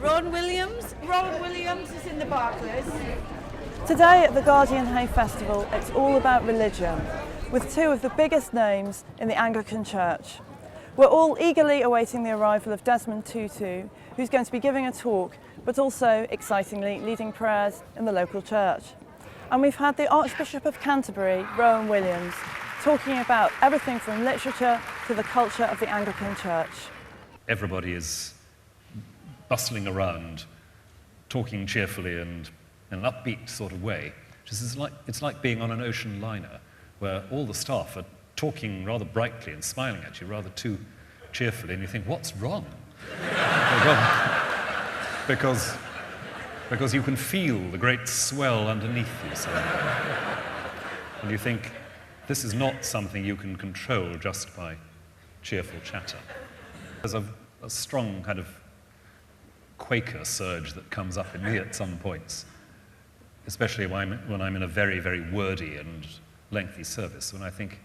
Rowan Williams. Rowan Williams is in the Barclays. Today at the Guardian Hay Festival, it's all about religion, with two of the biggest names in the Anglican Church. We're all eagerly awaiting the arrival of Desmond Tutu, who's going to be giving a talk, but also, excitingly, leading prayers in the local church. And we've had the Archbishop of Canterbury, Rowan Williams, talking about everything from literature to the culture of the Anglican Church. Everybody is bustling around, talking cheerfully and in an upbeat sort of way. It's like being on an ocean liner, where all the staff are talking rather brightly and smiling at you rather too cheerfully, and you think, what's wrong? because you can feel the great swell underneath you somewhere. And you think, this is not something you can control just by cheerful chatter. There's a strong kind of Quaker surge that comes up in me at some points, especially when I'm in a very, very wordy and lengthy service, when I think,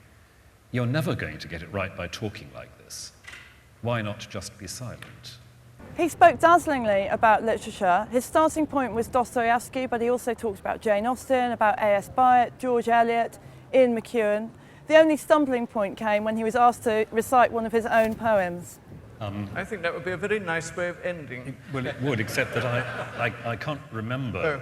you're never going to get it right by talking like this. Why not just be silent? He spoke dazzlingly about literature. His starting point was Dostoevsky, but he also talked about Jane Austen, about A.S. Byatt, George Eliot, Ian McEwan. The only stumbling point came when he was asked to recite one of his own poems. I think that would be a very nice way of ending. Well, it would, except that I can't remember.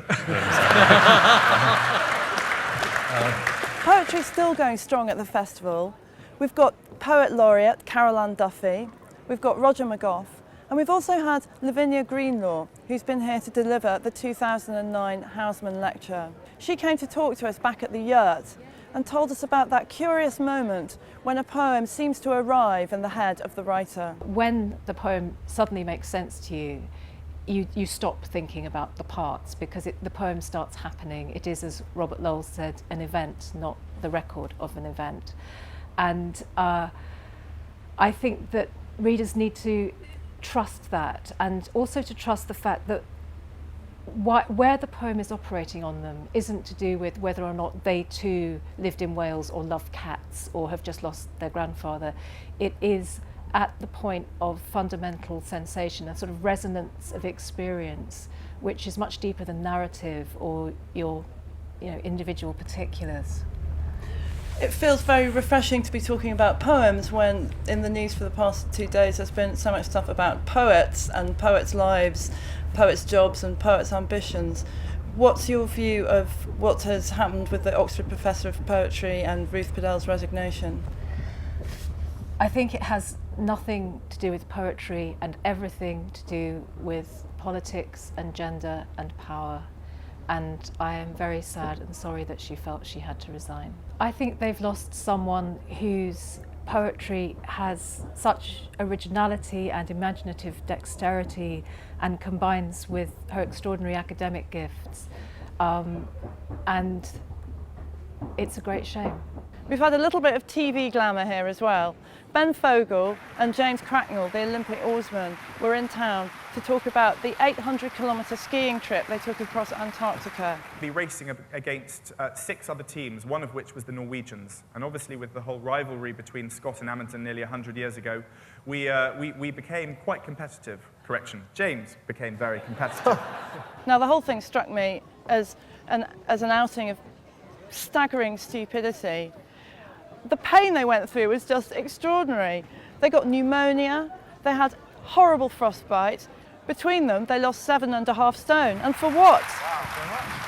Poetry's still going strong at the festival. We've got Poet Laureate Caroline Duffy, we've got Roger McGough, and we've also had Lavinia Greenlaw, who's been here to deliver the 2009 Houseman Lecture. She came to talk to us back at the Yurt and told us about that curious moment when a poem seems to arrive in the head of the writer. When the poem suddenly makes sense to you, you stop thinking about the parts, because the poem starts happening. It is, as Robert Lowell said, an event, not the record of an event. And I think that readers need to trust that, and also to trust the fact that where the poem is operating on them isn't to do with whether or not they too lived in Wales or love cats or have just lost their grandfather. It is at the point of fundamental sensation, a sort of resonance of experience, which is much deeper than narrative or your individual particulars. It feels very refreshing to be talking about poems when in the news for the past 2 days there's been so much stuff about poets and poets' lives, poets' jobs and poets' ambitions. What's your view of what has happened with the Oxford Professor of Poetry and Ruth Bedell's resignation? I think it has nothing to do with poetry and everything to do with politics and gender and power. And I am very sad and sorry that she felt she had to resign. I think they've lost someone whose poetry has such originality and imaginative dexterity and combines with her extraordinary academic gifts. And it's a great shame. We've had a little bit of TV glamour here as well. Ben Fogle and James Cracknell, the Olympic oarsmen, were in town to talk about the 800-kilometre skiing trip they took across Antarctica. Be racing against 6 other teams, one of which was the Norwegians. And obviously with the whole rivalry between Scott and Amundsen nearly 100 years ago, we became quite competitive. Correction, James became very competitive. Now the whole thing struck me as an outing of staggering stupidity. The pain they went through was just extraordinary. They got pneumonia, they had horrible frostbite. Between them, they lost 7.5 stone. And for what? Wow, so much.